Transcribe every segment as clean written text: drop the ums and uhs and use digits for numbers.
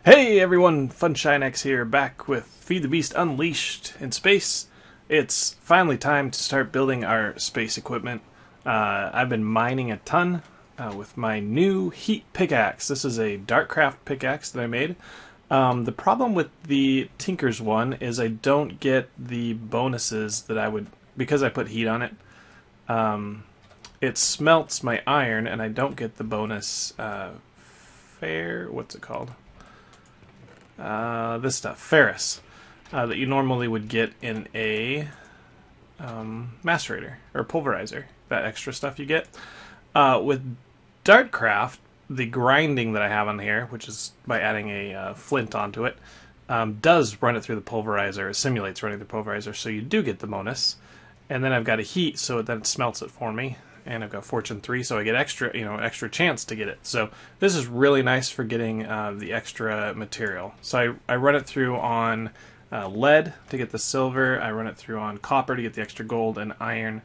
Hey everyone, FunshineX here, back with FTB Unleashed in space. It's finally time to start building our space equipment. I've been mining a ton with my new heat pickaxe. This is a Galacticraft pickaxe that I made. The problem with the Tinker's one is I don't get the bonuses that I would, because I put heat on it. It smelts my iron and I don't get the bonus what's it called? This stuff, ferrous, that you normally would get in a macerator or pulverizer, that extra stuff you get. With Galacticraft, the grinding that I have on here, which is by adding a flint onto it, does run it through the pulverizer. It simulates running the pulverizer, so you do get the bonus. And then I've got a heat, so then it smelts it for me. And I've got Fortune 3, so I get extra chance to get it. So this is really nice for getting the extra material. So I run it through on lead to get the silver. I run it through on copper to get the extra gold, and iron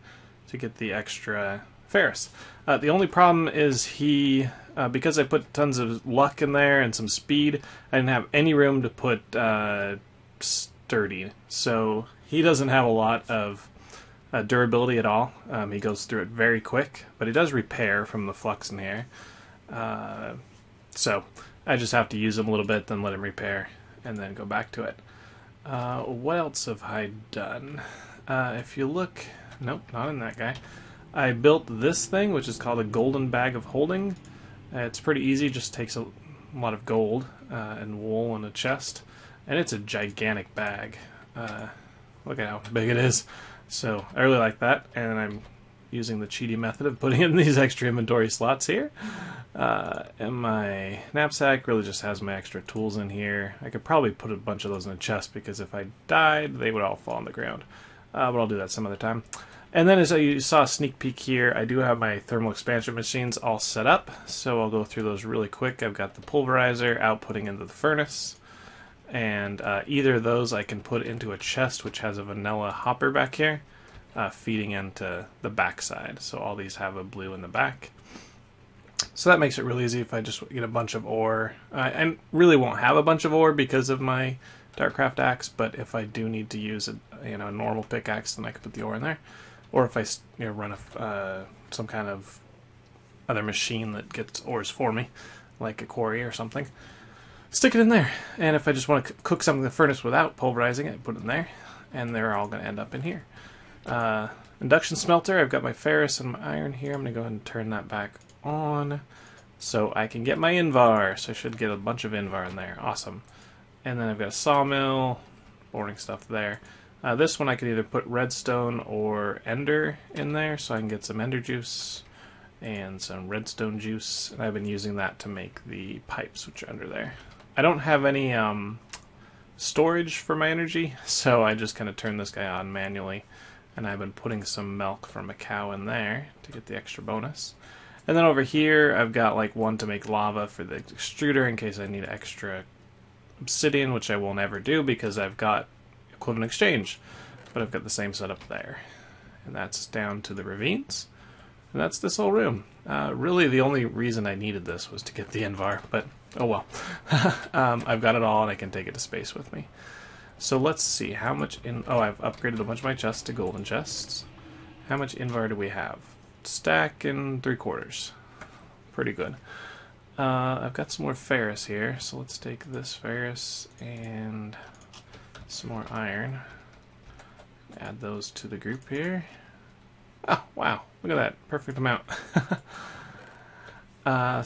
to get the extra ferrous. The only problem is because I put tons of luck in there and some speed, I didn't have any room to put sturdy. So he doesn't have a lot of durability at all. He goes through it very quick, but he does repair from the flux in here. So I just have to use him a little bit, then let him repair, and then go back to it. What else have I done? If you look, nope, not in that guy. I built this thing, which is called a golden bag of holding. It's pretty easy, just takes a lot of gold and wool and a chest, and it's a gigantic bag. Look at how big it is. So I really like that, and I'm using the cheaty method of putting in these extra inventory slots here. And my knapsack really just has my extra tools in here. I could probably put a bunch of those in a chest, because if I died, they would all fall on the ground. But I'll do that some other time. And then, as you saw a sneak peek here, I do have my thermal expansion machines all set up, so I'll go through those really quick. I've got the pulverizer outputting into the furnace. And either of those I can put into a chest, which has a vanilla hopper back here, feeding into the back side. So all these have a blue in the back. So that makes it really easy if I just get a bunch of ore. I really won't have a bunch of ore because of my Galacticraft axe, but if I do need to use a normal pickaxe, then I can put the ore in there. Or if I run some kind of other machine that gets ores for me, like a quarry or something, stick it in there. And if I just want to cook something in the furnace without pulverizing it, put it in there, and they're all going to end up in here. Induction smelter, I've got my ferrous and my iron here. I'm going to go ahead and turn that back on so I can get my Invar. So I should get a bunch of Invar in there. Awesome. And then I've got a sawmill, boring stuff there. This one I could either put redstone or ender in there, so I can get some ender juice and some redstone juice. And I've been using that to make the pipes, which are under there. I don't have any storage for my energy, so I just kind of turn this guy on manually. And I've been putting some milk from a cow in there to get the extra bonus. And then over here, I've got like one to make lava for the extruder in case I need extra obsidian, which I won't ever do because I've got equivalent exchange. But I've got the same setup there. And that's down to the ravines. And that's this whole room. Really, the only reason I needed this was to get the Invar, but oh well. I've got it all, and I can take it to space with me. So let's see how much I've upgraded a bunch of my chests to golden chests. How much Invar do we have? Stack and 3/4. Pretty good. I've got some more ferrous here, so let's take this ferrous and some more iron. Add those to the group here. Oh, wow. Look at that. Perfect amount.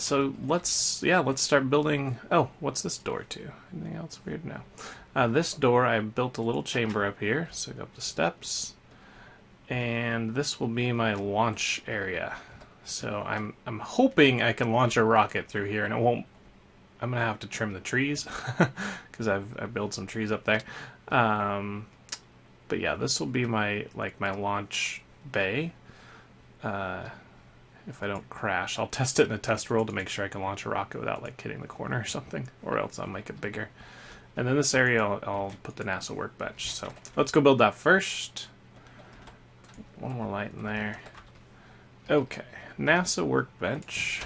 So let's start building. Oh, what's this door to? Anything else weird? No. This door, I built a little chamber up here. So I go up the steps. And this will be my launch area. So I'm hoping I can launch a rocket through here, and it won't. I'm going to have to trim the trees because I've built some trees up there. But yeah, this will be my launch bay. If I don't crash, I'll test it in a test world to make sure I can launch a rocket without hitting the corner or something, or else I'll make it bigger. And then this area I'll put the NASA workbench. So let's go build that first. One more light in there. Okay, NASA workbench.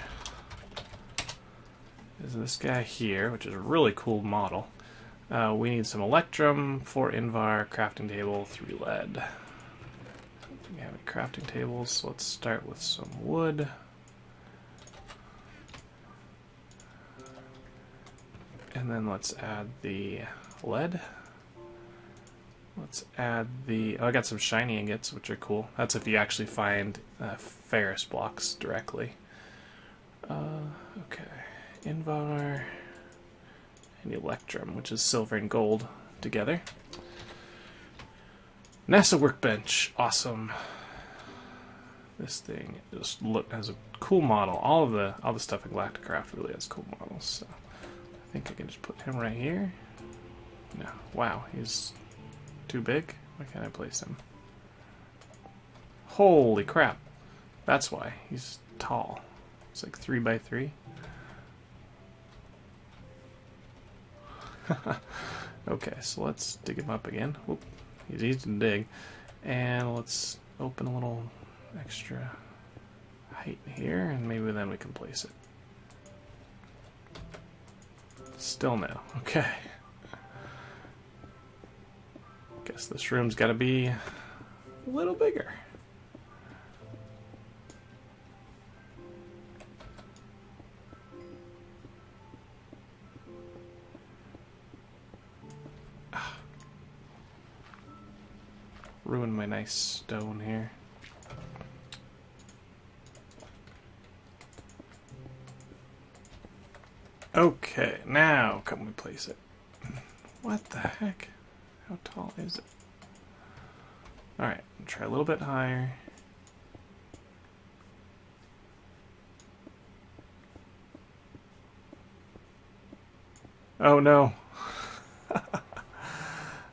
is this guy here, which is a really cool model. We need some electrum, 4 Invar, crafting table, 3 lead. I don't think we have any crafting tables, so let's start with some wood. And then let's add the lead. Let's add the... Oh, I got some shiny ingots, which are cool. That's if you actually find ferrous blocks directly. Okay. Invar and electrum, which is silver and gold together. NASA workbench. Awesome. This thing just has a cool model. All the stuff in Galacticraft really has cool models. So I think I can just put him right here. No. Wow, he's too big? Why can't I place him? Holy crap. That's why. He's tall. It's like 3 by 3. Okay, so let's dig him up again. Whoop. He's easy to dig. And let's open a little extra height here, and maybe then we can place it. Still no. Okay. Guess this room's got to be a little bigger. Ruined my nice stone here. Okay, now can we place it? What the heck? How tall is it? Alright, try a little bit higher. Oh no.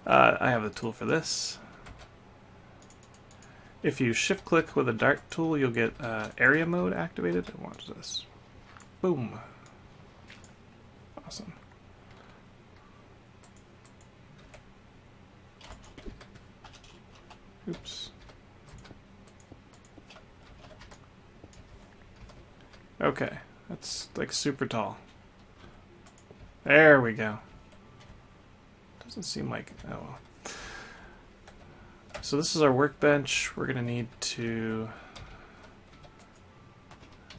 I have the tool for this. If you shift click with a dart tool, you'll get area mode activated. And watch this. Boom. Awesome. Oops. Okay, that's like super tall. There we go. Doesn't seem like... Oh well. So this is our workbench. We're gonna need to...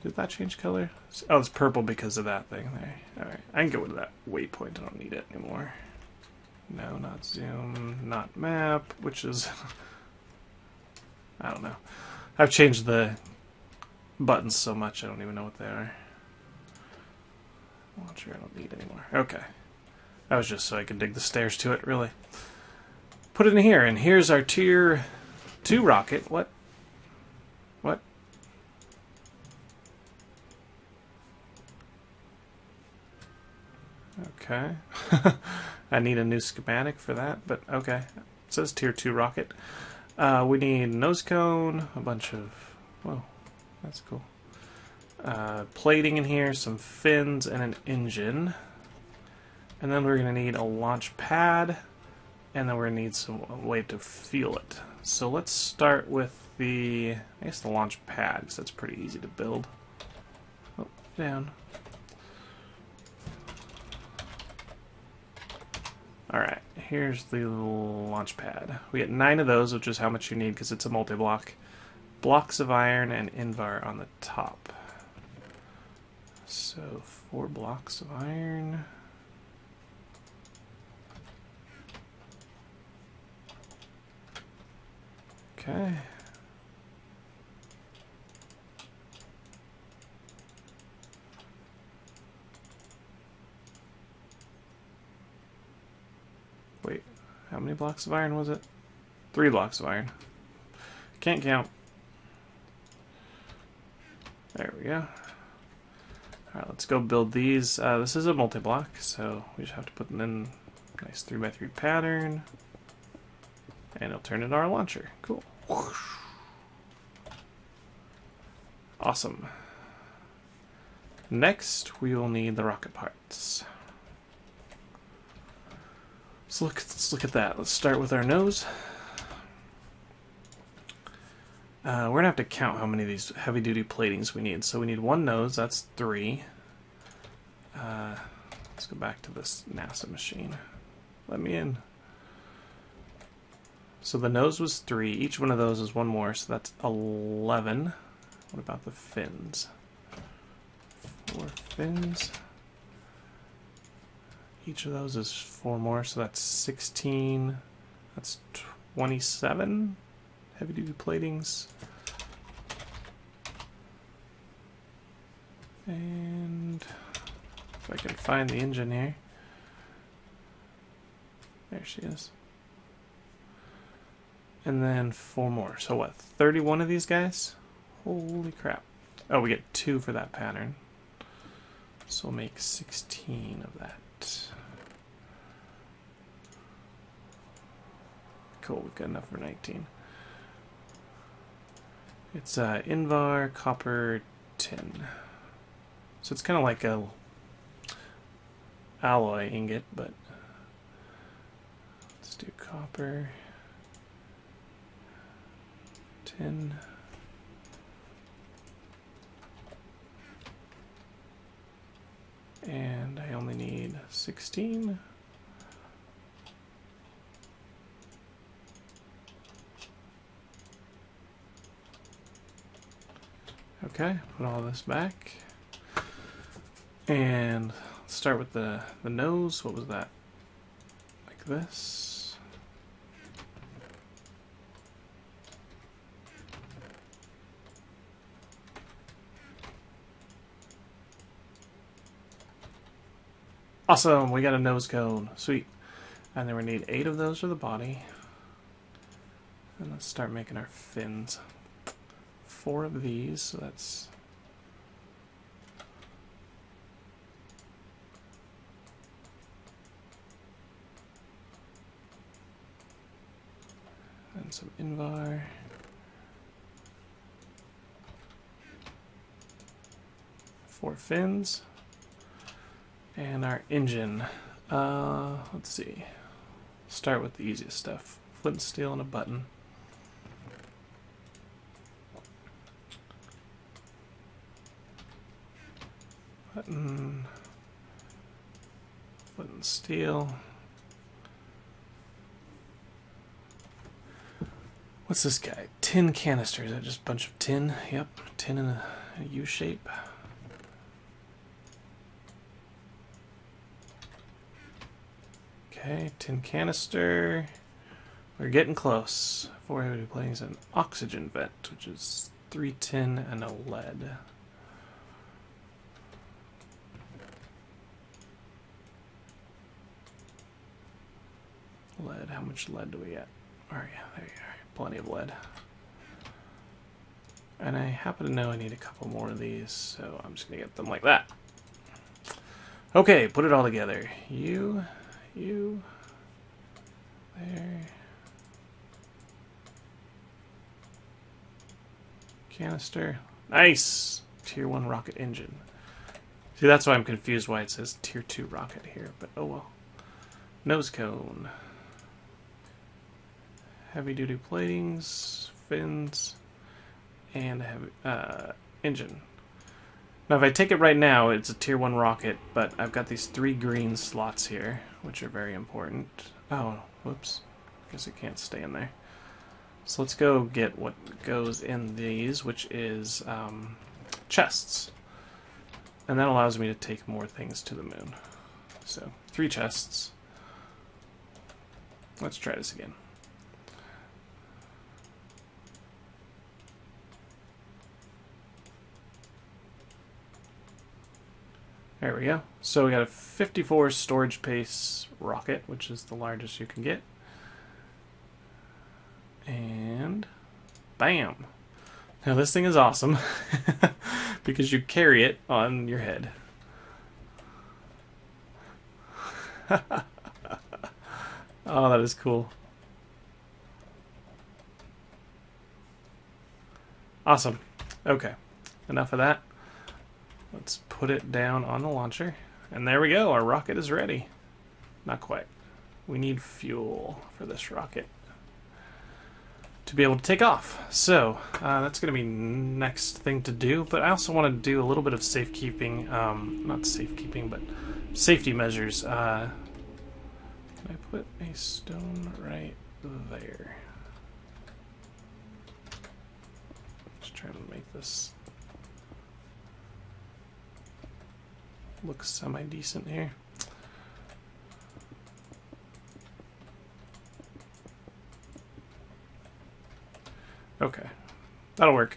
Did that change color? Oh, it's purple because of that thing there. Alright, I can go with that waypoint. I don't need it anymore. No, not zoom, not map, which is... I don't know. I've changed the buttons so much I don't even know what they are. Launcher I don't need anymore. Okay. That was just so I could dig the stairs to it, really. Put it in here, and here's our tier 2 rocket. What? What? Okay. I need a new schematic for that, but okay. It says tier 2 rocket. We need nose cone, a bunch of... Whoa, that's cool. Plating in here, some fins, and an engine. And then we're going to need a launch pad, and then we're going to need some way to fuel it. So let's start with the, I guess the launch pad, because that's pretty easy to build. Oh, down. Alright, here's the launch pad. We get 9 of those, which is how much you need because it's a multi-block. Blocks of iron and Invar on the top. So 4 blocks of iron. Okay. Wait, how many blocks of iron was it? 3 blocks of iron. Can't count. There we go. Alright, let's go build these. This is a multi-block, so we just have to put them in a nice 3x3 pattern. And it'll turn into our launcher. Cool. Whoosh. Awesome. Next, we will need the rocket parts. So let's look at that. Let's start with our nose. We're going to have to count how many of these heavy-duty platings we need. So we need 1 nose, that's 3. Let's go back to this NASA machine. Let me in. So the nose was 3. Each one of those is 1 more, so that's 11. What about the fins? 4 fins. Each of those is 4 more, so that's 16. That's 27 heavy-duty platings. And if I can find the engine here. There she is. And then 4 more. So what, 31 of these guys? Holy crap. Oh, we get 2 for that pattern. So we'll make 16 of that. Cool, we've got enough for 19. It's Invar, copper, tin. So it's kind of like a alloy ingot, but let's do copper, tin, and I only need 16. Okay, put all this back. And start with the nose. What was that? Like this. Awesome, we got a nose cone. Sweet. And then we need 8 of those for the body. And let's start making our fins. 4 of these, so that's and some Invar. 4 fins. And our engine. Let's see. Start with the easiest stuff. Flint, steel, and a button. Button. Flint and steel. What's this guy? Tin canister. Is that just a bunch of tin? Yep, tin in a U shape. Okay, tin canister. We're getting close. 4 heavy plates and an oxygen vent, which is 3 tin and a lead. Lead. How much lead do we get? Oh yeah, there you are. Plenty of lead. And I happen to know I need a couple more of these, so I'm just gonna get them like that. Okay, put it all together. You, there. Canister. Nice! Tier 1 rocket engine. See, that's why I'm confused why it says Tier 2 rocket here, but oh well. Nose cone. Heavy duty platings, fins, and a heavy engine. Now if I take it right now, it's a tier 1 rocket, but I've got these 3 green slots here, which are very important. Oh, whoops. Guess it can't stay in there. So let's go get what goes in these, which is chests. And that allows me to take more things to the moon. So, 3 chests. Let's try this again. There we go. So we got a 54 storage space rocket, which is the largest you can get. And bam! Now this thing is awesome because you carry it on your head. Oh, that is cool. Awesome. Okay, enough of that. Let's put it down on the launcher. And there we go, our rocket is ready. Not quite. We need fuel for this rocket. to be able to take off. So that's going to be next thing to do, but I also want to do a little bit of safekeeping, not safekeeping, but safety measures. Can I put a stone right there? Just trying to make this look semi-decent here. Okay, that'll work.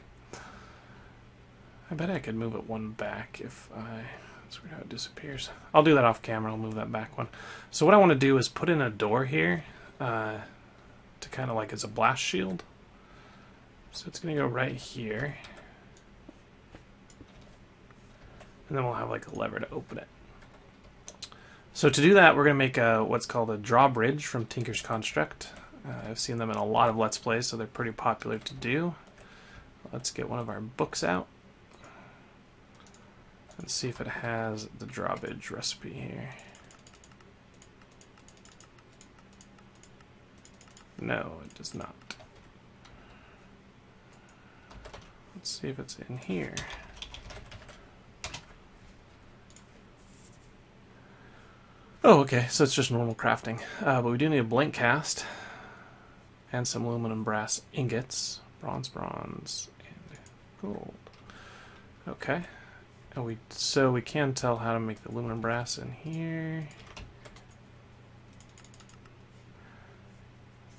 I bet I could move it one back if I... That's weird how it disappears. I'll do that off camera. I'll move that back one. So what I want to do is put in a door here to kind of like as a blast shield. So it's going to go right here. And then we'll have like a lever to open it. So to do that, we're going to make what's called a drawbridge from Tinker's Construct. I've seen them in a lot of Let's Plays, so they're pretty popular to do. Let's get one of our books out and see if it has the drawbridge recipe here. No, it does not. Let's see if it's in here. Oh, okay, so it's just normal crafting. But we do need a blank cast and some aluminum brass ingots, bronze, and gold. Okay, and so we can tell how to make the aluminum brass in here.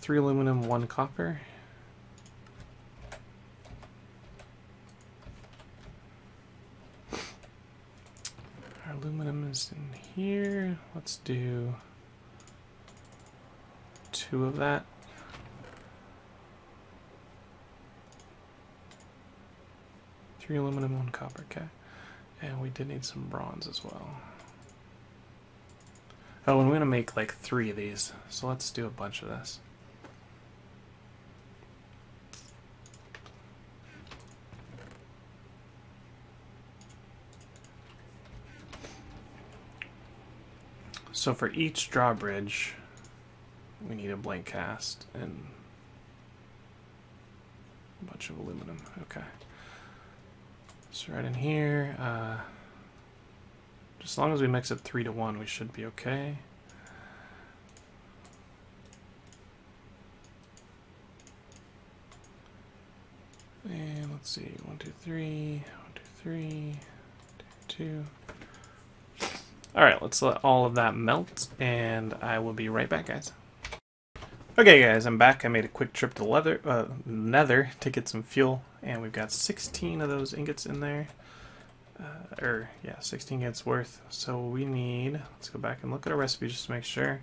3 aluminum, 1 copper. Our aluminum is in here. Let's do 2 of that. Three aluminum, 1 copper, okay. And we did need some bronze as well. Oh, and we're gonna make like 3 of these, so let's do a bunch of this. So for each drawbridge, we need a blank cast and a bunch of aluminum. Okay. So right in here, just as long as we mix it 3 to 1, we should be okay. And let's see, 1, 2, 3, 1, 2, 3, 2. Alright, let's let all of that melt, and I will be right back, guys. Okay, guys, I'm back. I made a quick trip to Nether to get some fuel, and we've got 16 of those ingots in there. 16 ingots worth. So we need, let's go back and look at our recipe just to make sure.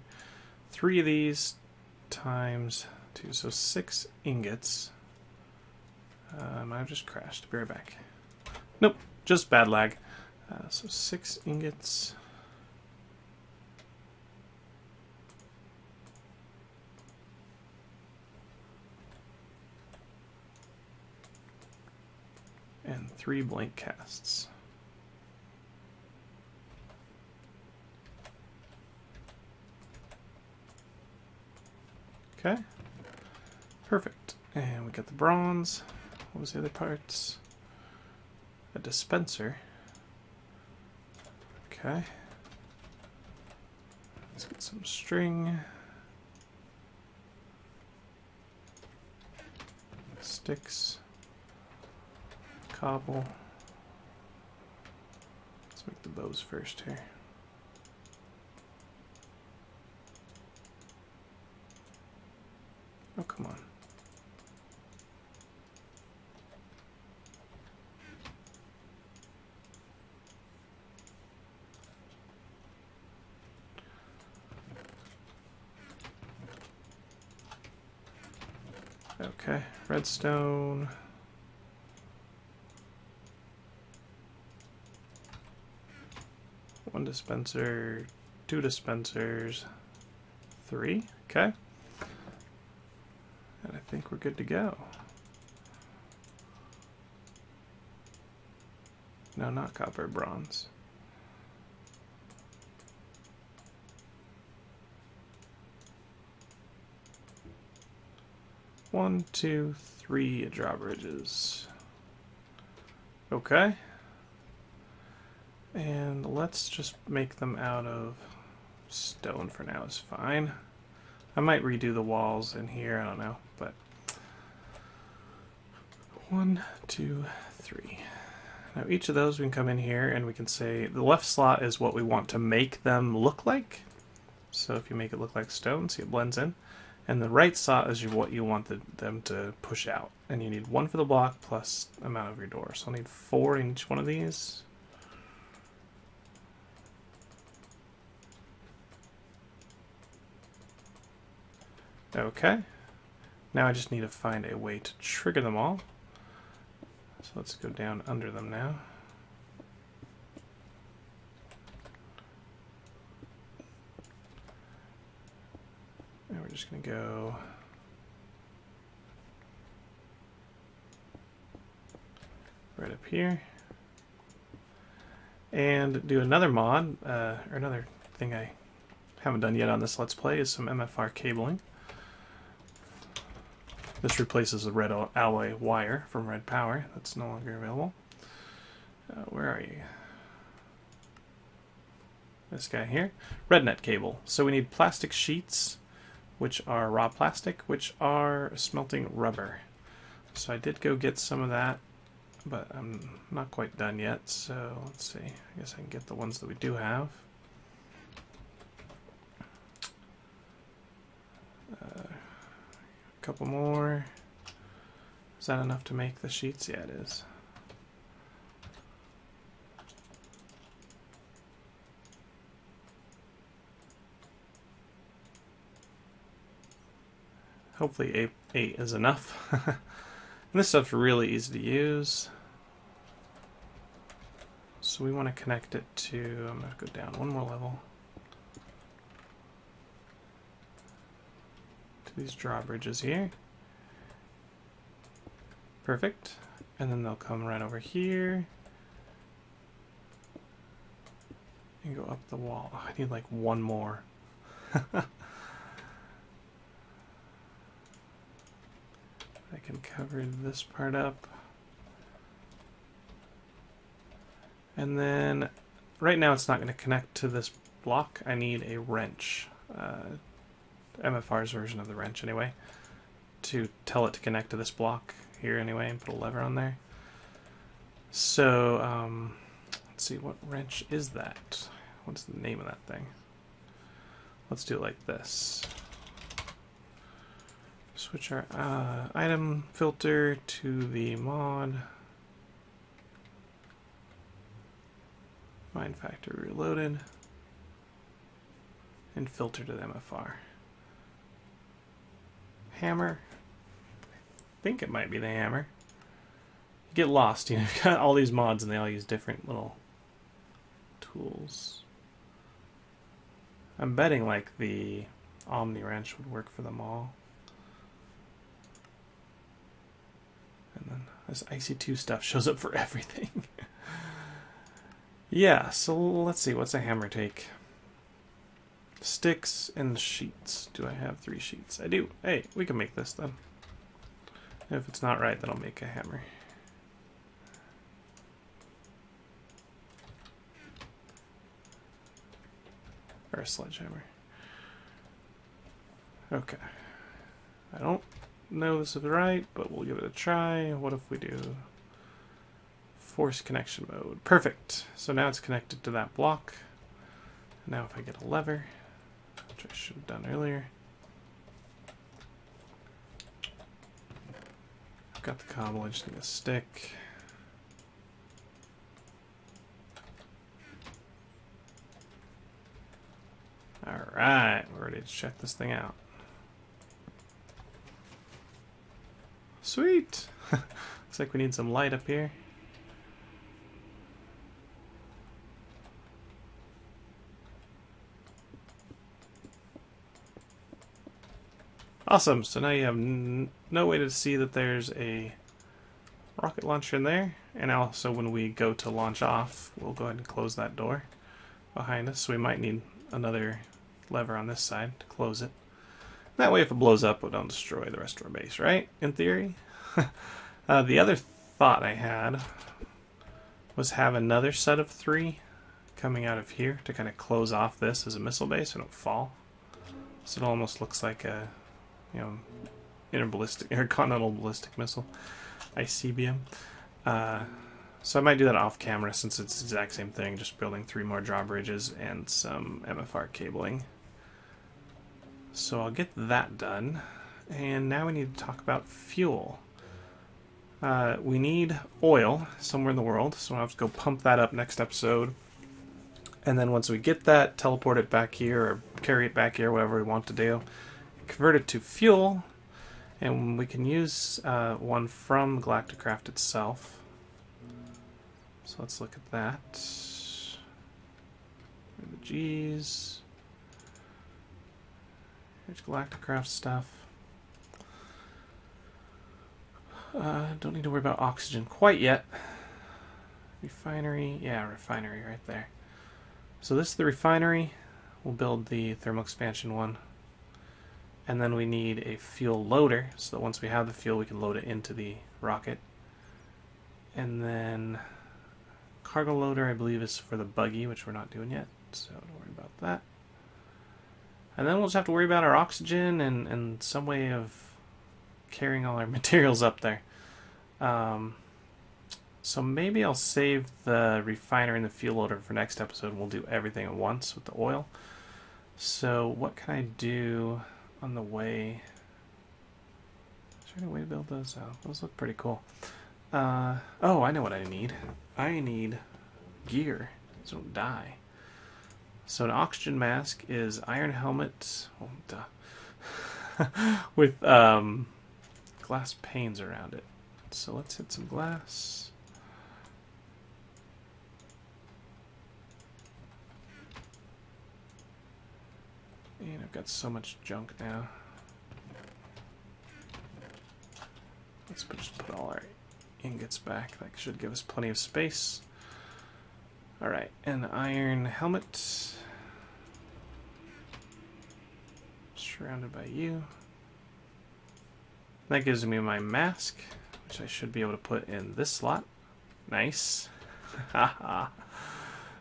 3 of these times 2, so 6 ingots. I've just crashed. Be right back. Nope, just bad lag. So 6 ingots. And 3 blank casts. Okay, perfect. And we got the bronze. What was the other parts? A dispenser. Okay. Let's get some string. Sticks. Cobble. Let's make the bows first here. Oh, come on. Okay, redstone. One dispenser, 2 dispensers, 3, okay. And I think we're good to go. No, not copper, bronze. 1, 2, 3 drawbridges. Okay. And let's just make them out of stone for now is fine. I might redo the walls in here, I don't know, but 1, 2, 3. Now each of those we can come in here and we can say the left slot is what we want to make them look like. So if you make it look like stone, see it blends in. And the right slot is what you want them to push out. And you need 1 for the block plus amount of your door. So I'll need 4 in each one of these. Okay. Now I just need to find a way to trigger them all. So let's go down under them now. And we're just going to go right up here. And do another mod, or another thing I haven't done yet on this Let's Play is some MFR cabling. This replaces the red alloy wire from Red Power. That's no longer available. Where are you? This guy here. RedNet cable. So we need plastic sheets, which are raw plastic, which are smelting rubber. So I did go get some of that, but I'm not quite done yet. So let's see. I guess I can get the ones that we do have. Couple more. Is that enough to make the sheets? Yeah, it is. Hopefully 8 is enough. And this stuff's really easy to use. So we want to connect it to, I'm going to go down one more level. These drawbridges here. Perfect. And then they'll come right over here and go up the wall. Oh, I need like one more. I can cover this part up. And then right now it's not going to connect to this block. I need a wrench. MFR's version of the wrench anyway, to tell it to connect to this block here anyway and put a lever on there. So let's see, what wrench is that? What's the name of that thing? Let's do it like this. Switch our item filter to the mod. Mind Factor Reloaded. And filter to the MFR. Hammer. I think it might be the hammer. You get lost, you know, you've got all these mods and they all use different little tools. I'm betting like the Omni wrench would work for them all. And then this IC2 stuff shows up for everything. Yeah, so let's see, what's a hammer take? Sticks and sheets. Do I have 3 sheets? I do. Hey, we can make this then. If it's not right, then I'll make a hammer. Or a sledgehammer. Okay. I don't know this is right, but we'll give it a try. What if we do force connection mode? Perfect. So now it's connected to that block. Now if I get a lever, which I should have done earlier. I've got the cobble, I just need a stick. Alright, we're ready to check this thing out. Sweet! Looks like we need some light up here. Awesome, so now you have no way to see that there's a rocket launcher in there. And also when we go to launch off, we'll go ahead and close that door behind us. So we might need another lever on this side to close it. That way if it blows up, it don't destroy the rest of our base, right? In theory. The other thought I had was have another set of 3 coming out of here to kind of close off this as a missile base so it don't fall. So it almost looks like a, you know, intercontinental ballistic missile, ICBM. So I might do that off camera since it's the exact same thing, just building 3 more drawbridges and some MFR cabling. So I'll get that done, and now we need to talk about fuel. We need oil somewhere in the world, so I'll have to go pump that up next episode. And then once we get that, teleport it back here, or carry it back here, whatever we want to do. Convert it to fuel, and we can use one from Galacticraft itself. So let's look at that. Where are the G's? Here's Galacticraft stuff. Don't need to worry about oxygen quite yet. Refinery, yeah, refinery right there. So this is the refinery. We'll build the thermal expansion one. And then we need a fuel loader, so that once we have the fuel, we can load it into the rocket. And then cargo loader, I believe, is for the buggy, which we're not doing yet, so don't worry about that. And then we'll just have to worry about our oxygen and some way of carrying all our materials up there. So maybe I'll save the refiner and the fuel loader for next episode, and we'll do everything at once with the oil. So what can I do on the way? Is there any way to build those out? Those look pretty cool. Oh, I know what I need. I need gear, so don't die. So an oxygen mask is iron helmet, oh, duh, with glass panes around it. So let's hit some glass. And I've got so much junk now. Let's just put all our ingots back. That should give us plenty of space. Alright, an iron helmet. Surrounded by you. That gives me my mask, which I should be able to put in this slot. Nice. Haha.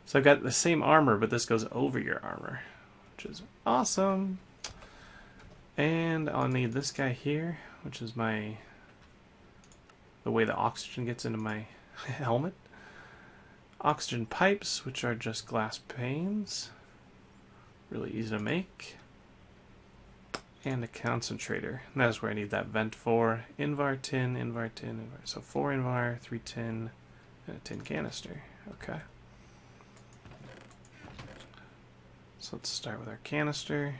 So I've got the same armor, but this goes over your armor, which is awesome. And I'll need this guy here, which is the way the oxygen gets into my helmet. Oxygen pipes, which are just glass panes. Really easy to make. And a concentrator. And that's where I need that vent for. Invar, tin, Invar, tin, Invar. So 4 Invar, 3 tin, and a tin canister. Okay. So let's start with our canister.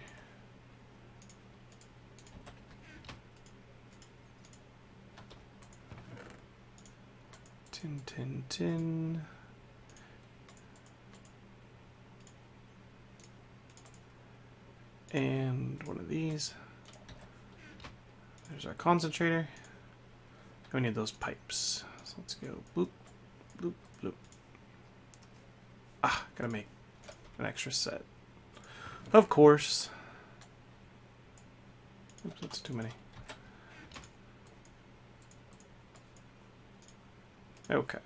Tin, tin, tin. And one of these. There's our concentrator. And we need those pipes. So let's go bloop, bloop, bloop. Ah, gotta make an extra set. Of course. Oops, that's too many. Okay.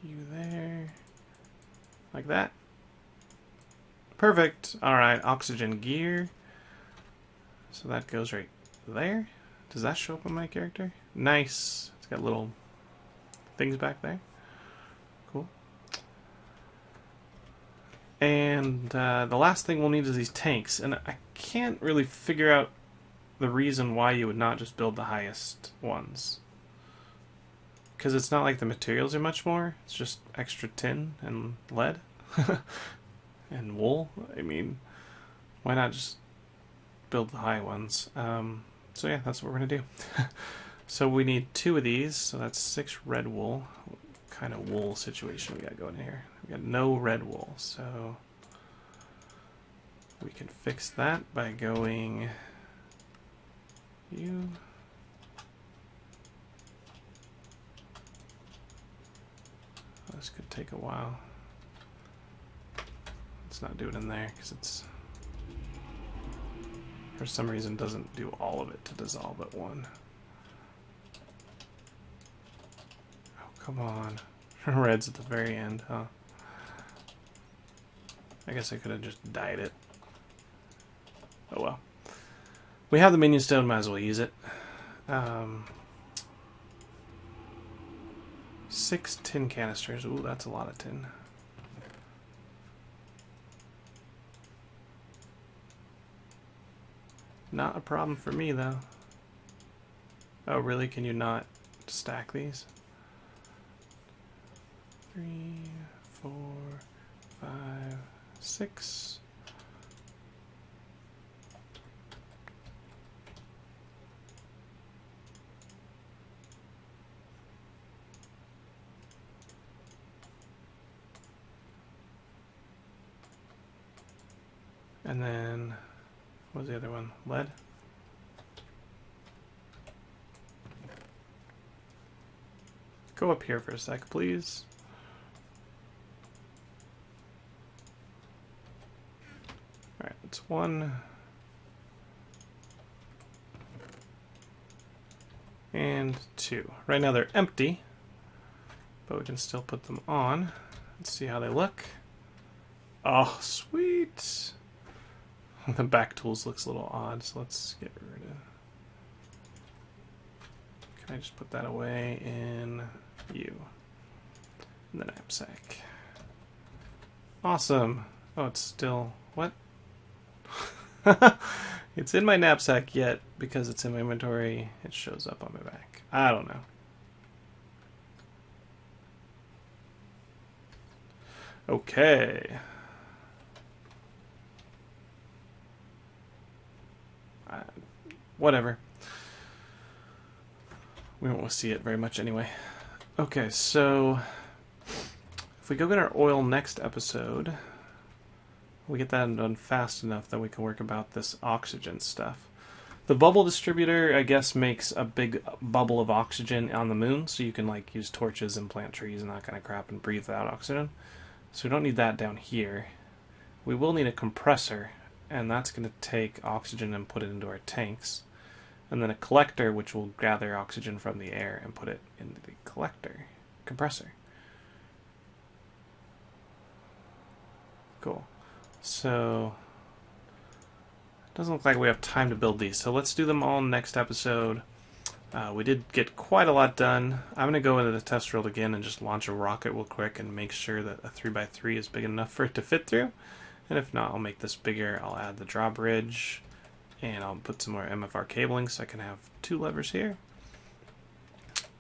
You there. Like that. Perfect. Alright, oxygen gear. So that goes right there. Does that show up on my character? Nice. It's got little things back there. Cool. And the last thing we'll need is these tanks. And I can't really figure out the reason why you would not just build the highest ones. Because it's not like the materials are much more. It's just extra tin and lead. And wool. I mean, why not just build the high ones? So yeah, that's what we're going to do. So we need 2 of these. So that's 6 red wool. What kind of wool situation we got going here? We got no red wool. So we can fix that by going... you... This could take a while. Let's not do it in there because it's For some reason, doesn't do all of it to dissolve at one. Oh, come on. Red's at the very end, huh? I guess I could have just dyed it. Oh well. We have the minion stone, might as well use it. 6 tin canisters. Ooh, that's a lot of tin. Not a problem for me, though. Oh, really? Can you not stack these? 3, 4, 5, 6. And then, what was the other one? Lead? Go up here for a sec, please. Alright, it's 1. And 2. Right now they're empty, but we can still put them on. Let's see how they look. Oh, sweet! The back tools looks a little odd, so let's get rid of... Can I just put that away in you? In the knapsack. Awesome! Oh, it's still... What? It's in my knapsack, yet because it's in my inventory, it shows up on my back. I don't know. Okay. Whatever. We don't want to see it very much anyway. Okay, so if we go get our oil next episode, we get that done fast enough that we can work about this oxygen stuff. The bubble distributor, I guess, makes a big bubble of oxygen on the moon, so you can like use torches and plant trees and that kind of crap and breathe out oxygen. So we don't need that down here. We will need a compressor, and that's going to take oxygen and put it into our tanks. And then a collector, which will gather oxygen from the air and put it into the compressor. Cool. So, it doesn't look like we have time to build these, so let's do them all next episode. We did get quite a lot done. I'm going to go into the test world again and just launch a rocket real quick and make sure that a 3x3 is big enough for it to fit through. And if not, I'll make this bigger. I'll add the drawbridge. And I'll put some more MFR cabling so I can have 2 levers here.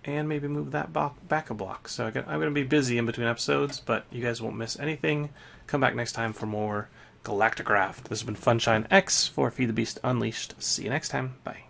And maybe move that back a block. So I'm going to be busy in between episodes, but you guys won't miss anything. Come back next time for more Galacticraft. This has been FunshineX for Feed the Beast Unleashed. See you next time. Bye.